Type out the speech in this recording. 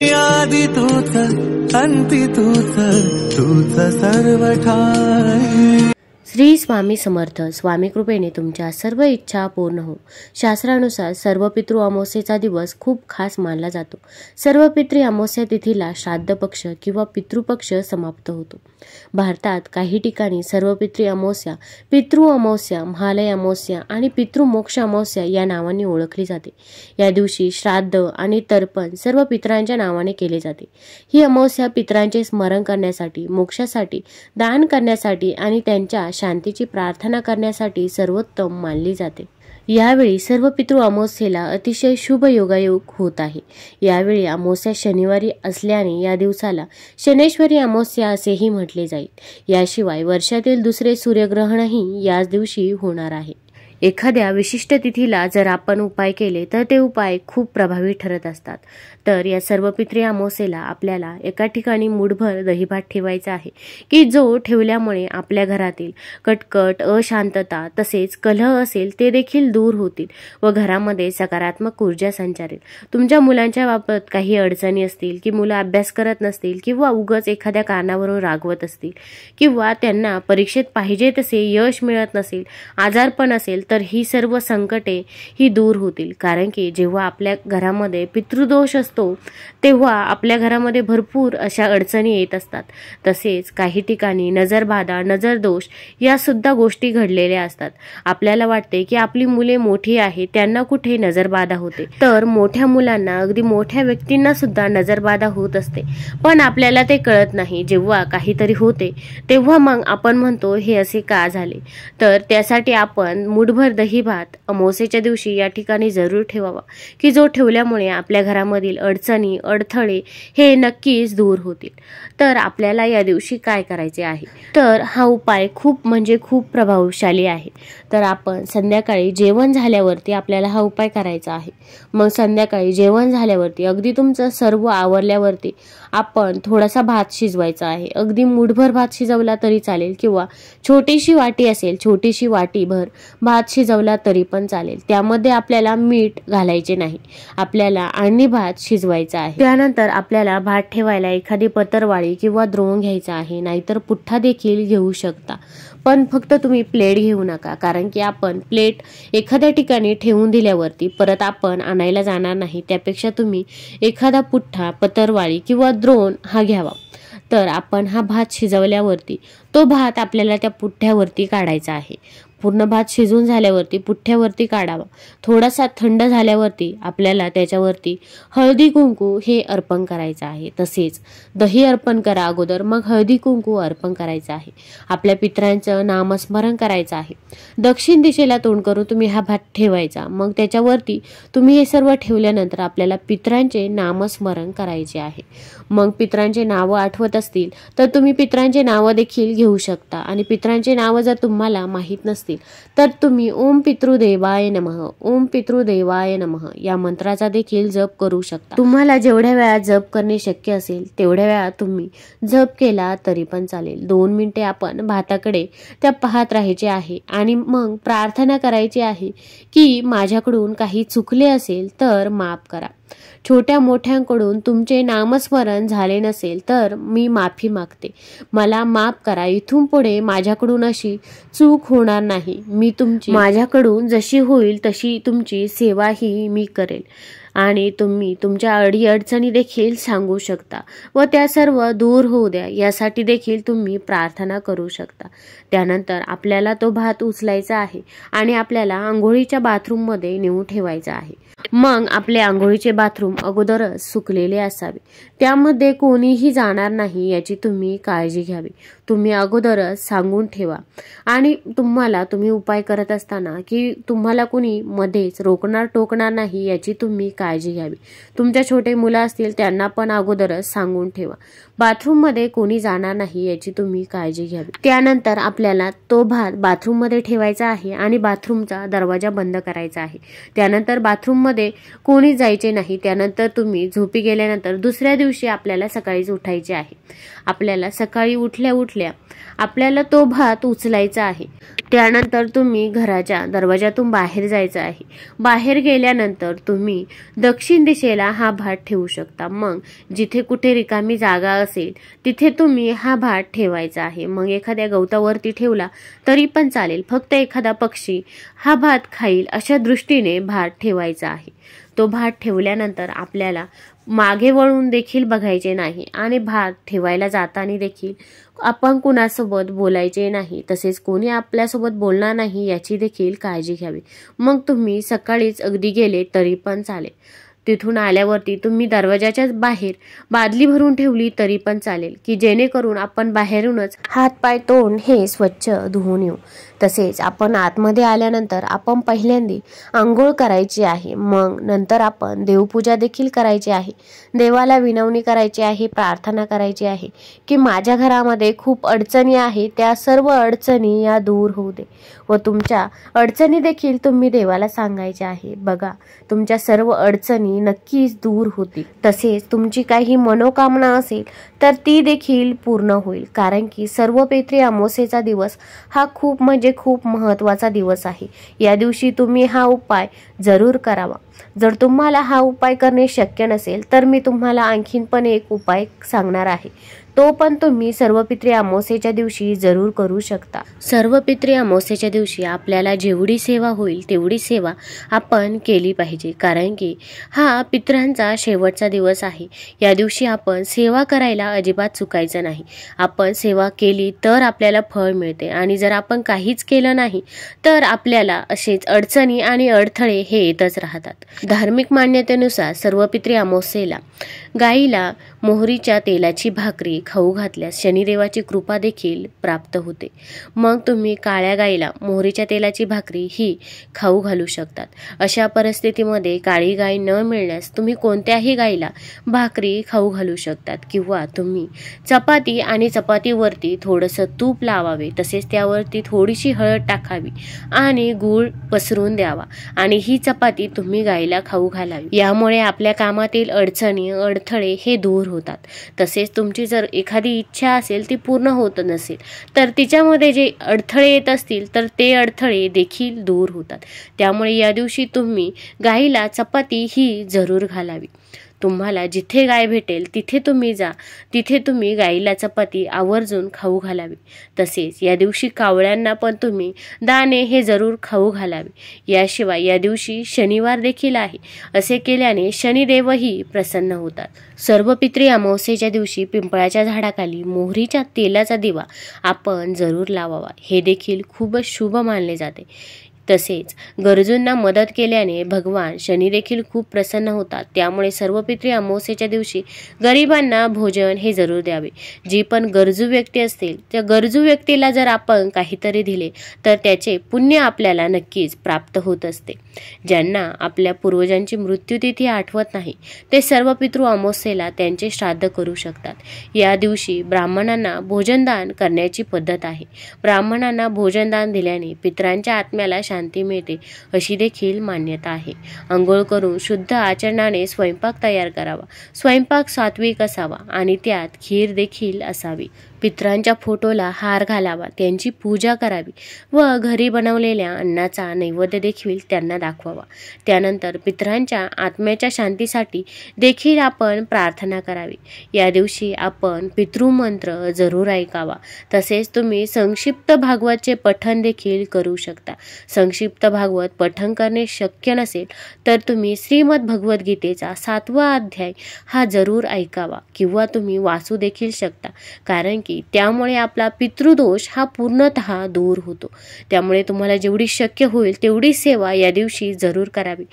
आदि तूच अंती तूच, तूच सर्व ठाई। श्री स्वामी समर्थ। स्वामी कृपेने तुमच्या सर्व इच्छा पूर्ण हो। शास्त्रानुसार सर्व पितृ अमावस्येचा दिवस खूप खास मानला जातो। सर्व पितृ अमावस्या तिथीला श्राद्ध पक्ष किंवा पितृपक्ष समाप्त होतो। भारतात काही ठिकाणी सर्व पितृ अमावस्या, महालय अमावस्या आणि पितृमोक्ष अमावस्या या नावाने ओळखली जाते। या दिवशी श्राद्ध आणि तर्पण सर्व पितरांच्या नावाने केले जाते। ही अमावस्या पितरांचे स्मरण करण्यासाठी, मोक्षासाठी, दान करण्यासाठी आणि त्यांच्या शांतीची प्रार्थना करण्यासाठी सर्वोत्तम मानली जाते। यावेळी सर्व पितृ अमावस्येला अतिशय शुभ योगायोग होत आहे। यावेळी अमावस्या शनिवारी असल्याने या दिवसाला शनेश्वरी अमावस्या असेही म्हटले जाईल। याशिवाय वर्षातील दुसरे सूर्यग्रहणही याच दिवशी होणार आहे। एखाद्या विशिष्ट तिथीला जर आपण उपाय केले तर ते उपाय खूप प्रभावी ठरत असतात। तर या सर्व पितृ अमावस्येला आपल्याला एका ठिकाणी मूठभर दहीभात ठेवायचा आहे की जो ठेवल्यामुळे आपल्या घरातील कटकट, अशांतता तसेच कलह असेल ते देखील दूर होतील व घरामध्ये सकारात्मक ऊर्जा संचारेल। तुमच्या मुलांच्या बाबत काही अडचणी असतील की मुलं अभ्यास करत नसतील किंवा उगाच एखाद्या कारणावरून रागवत असतील किंवा त्यांना परीक्षेत पाहिजे तसे यश मिळत नसेल, आजारपण असेल तर ही सर्व संकटे ही दूर होतील। कारण की जेव्हा आपल्या घरामध्ये पितृदोष असतो तेव्हा आपल्या घरामध्ये भरपूर अशा अडचणी येत असतात। तसेच काही ठिकाणी नजरबाधा, नजरदोष या सुद्धा गोष्टी घडलेल्या असतात। आपल्याला वाटते की आपली मुले मोठी आहेत, त्यांना कुठे नजरबाधा होते, तर मोठ्या मुलांना, अगदी मोठ्या व्यक्तींना सुद्धा नजरबाधा होत असते, पण आपल्याला ते कळत नाही। जेव्हा काहीतरी होते तेव्हा मग आपण म्हणतो हे असे का झाले, तर त्यासाठी आपण मूठभर दही भात अमावस्येच्या दिवशी या ठिकाणी जरूर ठेवावा की जो ठेवल्यामुळे आपल्या घरामधील अडचणी, अडथळे हे नक्कीच दूर होतील। तर आपल्याला या दिवशी काय करायचे आहे, तर हा उपाय खूप खूप प्रभावशाली आहे। तर आपण संध्याकाळी जेवण झाल्यावरती आपल्याला हा उपाय करायचा आहे। मग संध्याकाळी जेवण झाल्यावरती अगदी तुमचं सर्व आवरल्यावरती आपण थोडासा भात शिजवायचा आहे। अगदी मूठभर भात शिजवला तरी चालेल किंवा छोटीशी वाटी असेल, छोटीशी वाटीभर भात शिजवला तरी पण चालेल। त्यामध्ये आपल्याला मीठ घालायचे नाही, आपल्याला आणि भात शिजवायचा आहे। त्यानंतर आपल्याला भात ठेवायला एखादी पत्रवाळी किंवा द्रोण घ्यायचा आहे, नाहीतर पुठ्ठा देखील घेऊ शकता, पण फक्त तुम्ही प्लेट घेऊ नका। कारण की आपण प्लेट एखाद्या ठिकाणी ठेवून दिल्यावरती परत आपण आणायला जाणार नाही। त्यापेक्षा तुम्ही एखादा पुठ्ठा, पत्रवाळी किंवा द्रोण हा घ्यावा। तर आपण हा भात शिजवल्यावरती तो भात आपल्याला त्या पुठ्ठ्यावरती काढायचा आहे। पूर्ण भात शिजून झाल्यावरती पुठ्ठ्यावरती काढावा। थोडासा थंड झाल्यावरती आपल्याला त्याच्यावरती हळदी कुंकू हे अर्पण करायचं आहे। तसेच दही अर्पण करा अगोदर, मग हळदी कुंकू अर्पण करायचं आहे। आपल्या पितरांचं नामस्मरण करायचं आहे। दक्षिण दिशेला तोंड करून तुम्ही हा भात ठेवायचा। मग त्याच्यावरती तुम्ही हे सर्व ठेवल्यानंतर आपल्याला पितरांचे नामस्मरण करायचे आहे। मग पितरांचे नावं आठवत असतील तर तुम्ही पितरांचे नावं देखील घेऊ शकता आणि पितरांचे नावं जर तुम्हाला माहीत नसतील तर तुम्ही ओम पितृदेवाय नमः, ओम पितृदेवाय नमः या मंत्राचा देखील जप करू शकता। तुम्हाला जेवढ्या वेळा जप करणे शक्य असेल तेवढ्या वेळा तुम्ही जप केला तरी पण चालेल। 2 मिनिटे आपण भाताकडे त्या पाहत राहायचे आहे आणि मग प्रार्थना करायची आहे की माझ्याकडून काही चुकले असेल तर माफ करा। छोट्या मोठ्यांकडून तुमचे नामस्मरण झाले नसेल तर मी माफी मागते, मला माफ करा। इथून पुढे माझ्याकडून अशी चूक होणार नाही। मी तुमची माझ्याकडून जशी होईल तशी तुमची सेवाही मी करेल आणि तुम्ही तुमच्या अडीअडचणी देखील सांगू शकता व त्या सर्व दूर होऊ द्या यासाठी देखील तुम्ही प्रार्थना करू शकता। त्यानंतर आपल्याला तो भात उचलायचा आहे आणि आपल्याला आंघोळीच्या बाथरूममध्ये नेऊन ठेवायचा आहे। मग आपले आंघोळीचे बाथरूम अगोदरच सुकलेले असावे, त्यामध्ये कोणीही जाणार नाही याची तुम्ही काळजी घ्यावी। तुम्ही अगोदरच सांगून ठेवा आणि तुम्ही उपाय करत असताना की तुम्हाला कोणी मध्येच रोकणार टोकणार नाही याची तुम्ही काळजी घ्यावी। तुमच्या छोटे मुलं असतील त्यांना पण अगोदरच सांगून ठेवा। बाथरूममध्ये कोणी जाणार नाही याची तुम्ही काळजी घ्यावी। त्यानंतर आपल्याला तो भात बाथरूममध्ये ठेवायचा आहे आणि बाथरूमचा दरवाजा बंद करायचा आहे। त्यानंतर बाथरूममध्ये कोणी जायचे नाही। त्यानंतर तुम्ही झोपी गेल्यानंतर दुसऱ्या दिवशी आपल्याला सकाळीच उठायचे आहे। आपल्याला सकाळी उठल्या उठल्या आपल्याला तो भात उचलायचा आहे. त्यानंतर तुम्ही घराच्या दरवाजातून बाहेर जायचं आहे. बाहेर गेल्यानंतर तुम्ही दक्षिण दिशेला हा भात ठेवू शकता. मग जिथे कुठे रिकामी जागा असेल तिथे तुम्ही हा भात ठेवायचा आहे. मग एखाद्या गवतावरती ठेवला तरी पण चालेल. फक्त एखादा पक्षी हा भात खाईल अशा दृष्टीने भात ठेवायचा आहे. तो भात ठेवल्यानंतर आपल्याला मागे वळून देखील बघायचे नाही आणि भात ठेवायला जाताना देखील आपण कुणासोबत बोलायचे नाही. तसेच कोणी आपल्यासोबत बोलणार नाही याची देखील काळजी घ्यावी. मग तुम्ही सकाळीच अगदी गेले तरी पण चालेल. तिथून आल्यावरती तुम्ही दरवाजाच्याच बाहेर बादली भरून ठेवली तरी पण चालेल, की जेणेकरून आपण बाहेरूनच हात पाय तोंड हे स्वच्छ धुवून येऊ. तसेच आपण आतमध्ये आल्यानंतर आपण पहिल्यांदा आंघोळ करायची आहे. मग नंतर आपण देवपूजा देखील करायची आहे. देवाला विनवणी करायची आहे, प्रार्थना करायची आहे की माझ्या घरामध्ये खूप अडचणी आहेत, त्या सर्व अडचणी या दूर होऊ दे. व तुमच्या अडचणी देखील तुम्ही देवाला सांगायच्या आहे. बघा, तुमच्या सर्व अडचणी नक्कीच दूर होतील. तसेच तुमची काही मनोकामना असेल तर ती देखील पूर्ण होईल. कारण की सर्वपित्री अमावस्येचा दिवस हा खूप खूप महत्त्वाचा दिवस आहे. या दिवशी तुम्ही हा उपाय जरूर करावा. जर तुम्हाला हा उपाय करणे शक्य नसेल तर मी तुम्हाला आणखीन पण एक उपाय सांगणार आहे. तो पण तुम्ही सर्वपित्री अमावस्येच्या दिवशी जरूर करू शकता. सर्वपित्री अमावस्येच्या दिवशी आपल्याला जेवढी सेवा होईल तेवढी सेवा आपण केली पाहिजे. कारण की हा पितरांचा शेवटचा दिवस आहे. या दिवशी आपण सेवा करायला अजिबात चुकायचं नाही. आपण सेवा केली तर आपल्याला फळ मिळते आणि जर आपण काहीच केलं नाही तर आपल्याला असेच अडचणी आणि अडथळे हे येतच राहतात. धार्मिक मान्यतेनुसार सर्वपित्री अमावस्येला गाईला मोहरीच्या तेलाची भाकरी खाऊ घातल्यास शनिदेवाची कृपा देखील प्राप्त होते. मग तुम्ही काळ्या गाईला मोहरीच्या तेलाची भाकरी ही खाऊ घालू शकतात. अशा परिस्थितीमध्ये काळी गाय न मिळण्यास तुम्ही कोणत्याही गाईला भाकरी खाऊ घालू शकतात. किंवा तुम्ही चपाती आणि चपातीवरती थोडंसं तूप लावावे. तसेच त्यावरती थोडीशी हळद टाकावी आणि गूळ पसरून द्यावा आणि ही चपाती तुम्ही गाईला खाऊ घालावी. यामुळे आपल्या कामातील अडचणी अडथळे हे दूर होतात. तसेच तुमची जर एखादी इच्छा असेल ती पूर्ण होत नसेल तर तिच्यामध्ये जे अडथळे येत असतील तर ते अडथळे देखील दूर होतात. त्यामुळे या दिवशी तुम्ही गाईला चपाती ही जरूर घालावी. तुम्हाला जिथे गाय भेटेल तिथे तुम्ही जा. तिथे तुम्ही गाईला चपाती आवर्जून खाऊ घालावी. तसेच या दिवशी कावळ्यांना पण तुम्ही दाणे हे जरूर खाऊ घालावे. याशिवाय या दिवशी शनिवार देखील आहे. असे केल्याने शनिदेवही प्रसन्न होतात. सर्वपित्री अमावस्येच्या दिवशी पिंपळाच्या झाडाखाली मोहरीच्या तेलाचा दिवा आपण जरूर लावावा. हे देखील खूपच शुभ मानले जाते. तसेच गरजूंना मदत केल्याने भगवान शनी देखील खूप प्रसन्न होतात. त्यामुळे सर्वपित्री अमावस्येच्या दिवशी गरिबांना भोजन हे जरूर द्यावे. जी पण गरजू व्यक्ती असतील त्या गरजू व्यक्तीला जर आपण काहीतरी दिले तर त्याचे पुण्य आपल्याला नक्कीच प्राप्त होत असते. ज्यांना आपल्या पूर्वजांची मृत्यूतिथी आठवत नाही ते सर्वपितृ अमावस्येला त्यांचे श्राद्ध करू शकतात. या दिवशी ब्राह्मणांना भोजनदान करण्याची पद्धत आहे. ब्राह्मणांना भोजनदान दिल्याने पितरांच्या आत्म्याला शांती मिळते अशी देखील मान्यता आहे. अंघोळ करून शुद्ध आचरणाने स्वयंपाक तयार करावा. स्वयंपाक सात्विक असावा आणि त्यात खीर देखील असावी. पितरांच्या फोटोला हार घालावा, त्यांची पूजा करावी व घरी बनवलेल्या अन्नाचा नैवेद्य देखील त्यांना दाखवावा. त्यानंतर पितरांच्या आत्म्याच्या शांतीसाठी देखील आपण प्रार्थना करावी. या दिवशी आपण पितृमंत्र जरूर ऐकावा. तसेच तुम्ही संक्षिप्त भागवतचे पठण देखील करू शकता. संक्षिप्त भागवत पठण करणे शक्य नसेल तर तुम्ही श्रीमद भगवद्गीतेचा 7वा अध्याय हा जरूर ऐकावा किंवा तुम्ही वाचू देखील शकता. कारण की त्यामुळे आपला पितृदोष हा पूर्णतः दूर होतो. त्यामुळे तुम्हाला जेवढी शक्य होईल तेवढी सेवा या दिवशी जरूर करावी.